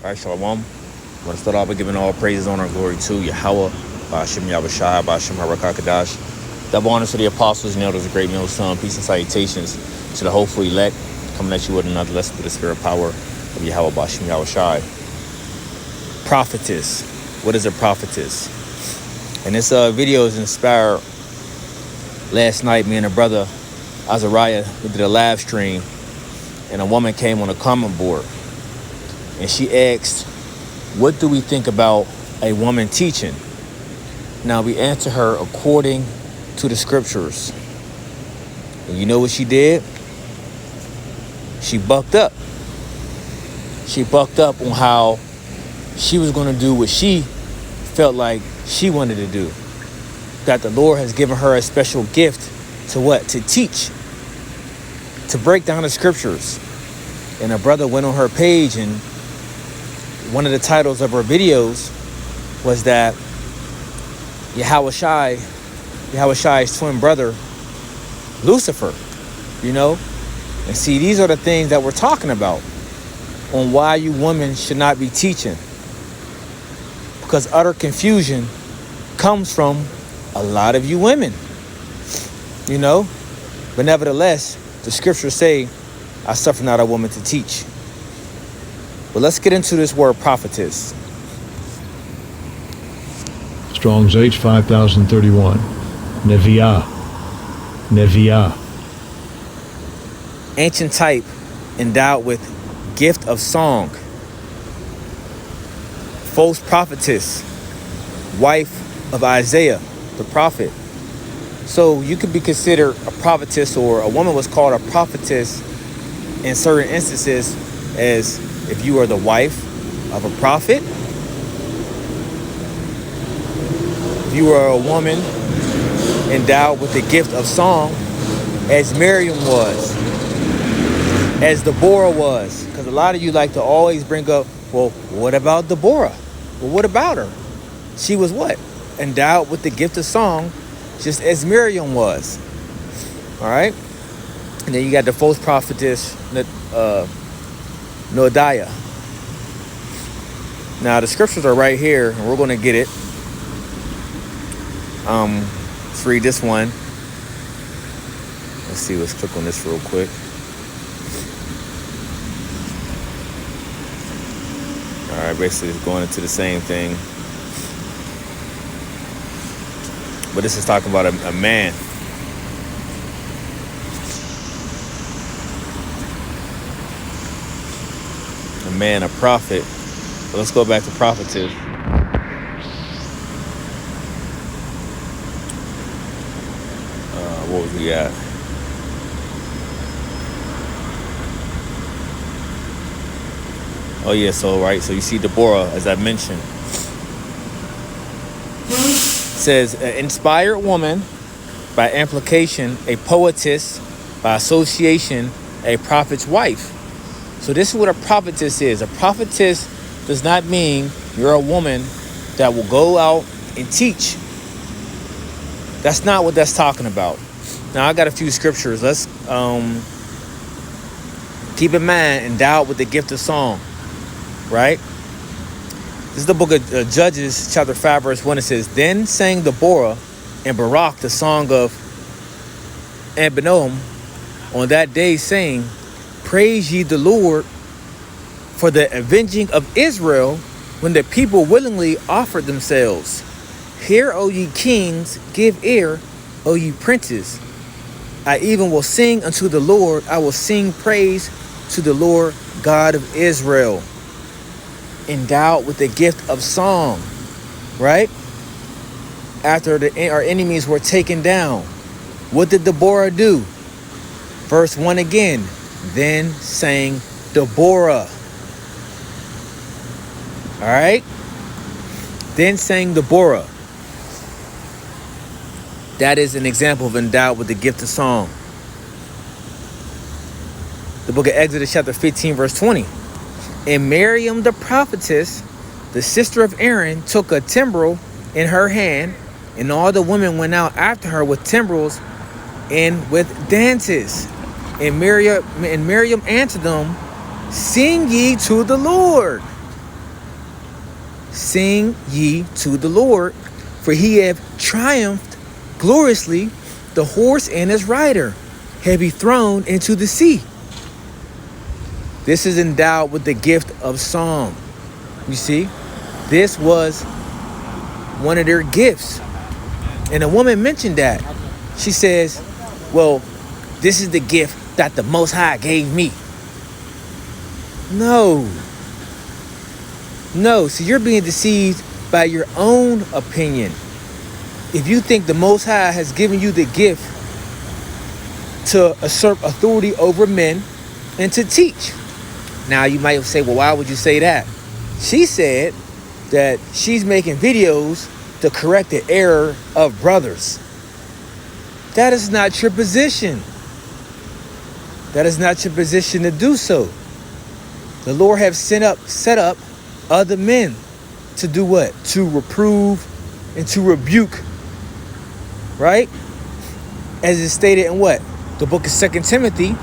All right, Shalom. I want to start off by giving all praises, honor, and glory to Yahweh, Ba'ashem Yahushai, Ba'ashem Harakakadash. Double honors to the apostles and elders of Great Mill's Son. Peace and salutations to the hopeful elect, coming at you with another lesson through the spirit power of Yahweh, Ba'ashem Yahushai. Prophetess. What is a prophetess? And this video is inspired. Last night, me and a brother, Azariah, we did a live stream, and a woman came on a comment board. And she asked, what do we think about a woman teaching? Now, we answer her according to the scriptures. And you know what she did? She bucked up. She bucked up on how she was going to do what she felt like she wanted to do. That the Lord has given her a special gift to what? To teach. To break down the scriptures. And a brother went on her page, and one of the titles of her videos was that Yahushai's twin brother, Lucifer, you know? And see, these are the things that we're talking about on why you women should not be teaching. Because utter confusion comes from a lot of you women, you know? But nevertheless, the scriptures say, I suffer not a woman to teach. But let's get into this word prophetess. Strong's H 5031. Neviah. Neviah. Ancient type endowed with gift of song. False prophetess. Wife of Isaiah, the prophet. So you could be considered a prophetess, or a woman was called a prophetess in certain instances as if you are the wife of a prophet. If you are a woman endowed with the gift of song, as Miriam was, as Deborah was. Because a lot of you like to always bring up, well, what about Deborah? Well, what about her? She was what? Endowed with the gift of song, just as Miriam was. All right? And then you got the false prophetess, Noadiah. Now the scriptures are right here, and we're going to get it. Let's read this one. Let's see. Let's click on this real quick. All right, basically it's going into the same thing, but this is talking about a man. A man, a prophet. But let's go back to prophetess. What was we at? Oh yeah, so you see Deborah, as I mentioned. It says, inspired woman, by implication, a poetess, by association, a prophet's wife. So this is what a prophetess is. A prophetess does not mean you're a woman that will go out and teach. That's not what that's talking about. Now, I got a few scriptures. Let's keep in mind, endowed with the gift of song, right? This is the book of Judges, chapter 5, verse 1. It says, then sang Deborah and Barak the song of Abinoam on that day, saying, praise ye the Lord for the avenging of Israel, when the people willingly offered themselves. Hear, O ye kings, give ear, O ye princes. I even will sing unto the Lord. I will sing praise to the Lord God of Israel. Endowed with the gift of song, right? After our enemies were taken down, what did Deborah do? Verse 1 again. Then sang Deborah. All right? Then sang Deborah. That is an example of endowed with the gift of song. The book of Exodus, chapter 15, verse 20. And Miriam the prophetess, the sister of Aaron, took a timbrel in her hand, and all the women went out after her with timbrels and with dances. And Miriam answered them, sing ye to the Lord. Sing ye to the Lord, for he hath triumphed gloriously. The horse and his rider have he thrown into the sea. This is endowed with the gift of song. You see, this was one of their gifts. And a woman mentioned that. She says, well, this is the gift that the Most High gave me. No. See, you're being deceived by your own opinion. If you think the Most High has given you the gift to assert authority over men and to teach. Now, you might say, well, why would you say that? She said that she's making videos to correct the error of brothers. That is not your position. That is not your position to do so. The Lord have set up other men to do what? To reprove and to rebuke. Right? As is stated in what? The book of 2 Timothy.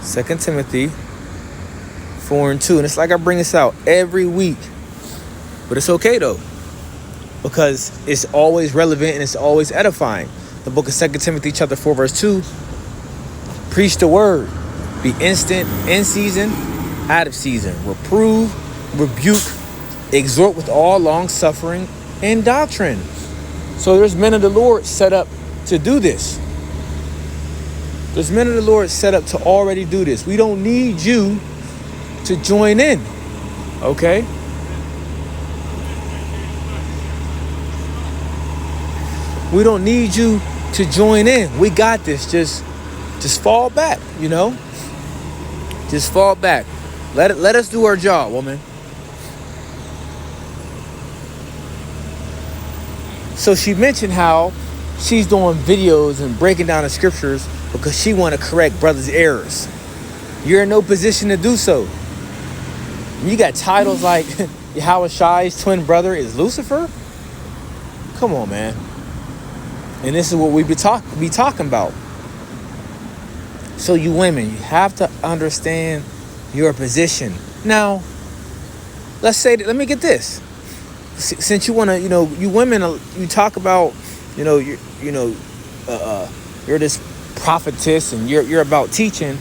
Second Timothy 4:2. And it's like I bring this out every week. But it's okay though. Because it's always relevant and it's always edifying. The book of 2 Timothy chapter 4 verse 2. Preach the word. Be instant, in season, out of season. Reprove, rebuke, exhort with all long suffering and doctrine. So there's men of the Lord set up to do this. There's men of the Lord set up to already do this. We don't need you to join in. Okay? We don't need you to join in. We got this. Just fall back, you know? Just fall back. Let us do our job, woman. So she mentioned how she's doing videos and breaking down the scriptures because she want to correct brothers' errors. You're in no position to do so. You got titles like Yahweh Shai's twin brother is Lucifer. Come on, man. And this is what we be talking about. So you women, you have to understand your position. Now, let's say that, let me get this. Since you want to, you women, you talk about, you're this prophetess and you're about teaching.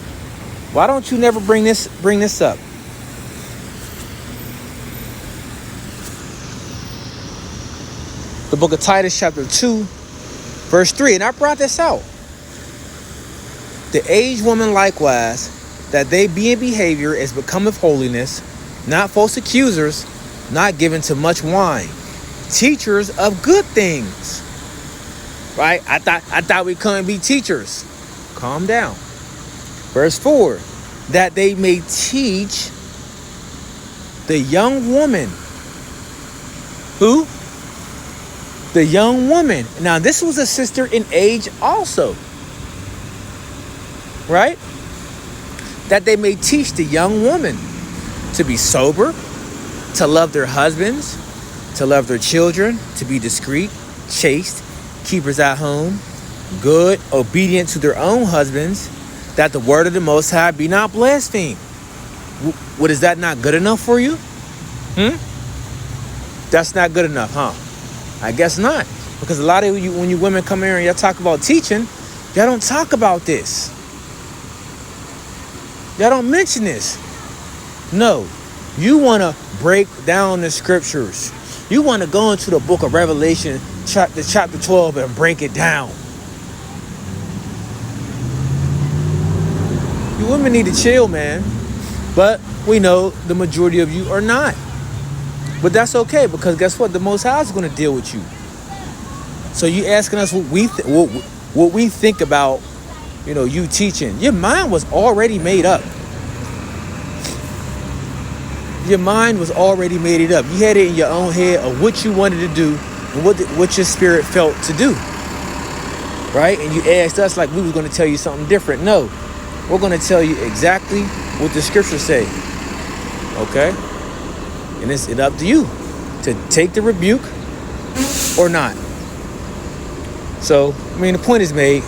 Why don't you never bring this up? The book of Titus chapter 2, verse 3. And I brought this out. The aged woman likewise, that they be in behavior as becometh holiness, not false accusers, not given to much wine, teachers of good things. Right? I thought we couldn't be teachers. Calm down. Verse 4, that they may teach the young woman. Who? The young woman. Now, this was a sister in age also. Right? That they may teach the young woman to be sober, to love their husbands, to love their children, to be discreet, chaste, keepers at home, good, obedient to their own husbands, that the word of the Most High be not blasphemed. What, is that not good enough for you? That's not good enough, huh? I guess not. Because a lot of you, when you women come here and y'all talk about teaching, y'all don't talk about this. Y'all don't mention this. No. You want to break down the scriptures. You want to go into the book of Revelation, chapter 12, and break it down. You women need to chill, man. But we know the majority of you are not. But that's okay, because guess what? The Most High is going to deal with you. So you asking us what we think about, you teaching. Your mind was already made up. Your mind was already made it up. You had it in your own head of what you wanted to do and what your spirit felt to do. Right? And you asked us like we were going to tell you something different. No, we're going to tell you exactly what the scriptures say. Okay? And it's up to you to take the rebuke or not. So, the point is made.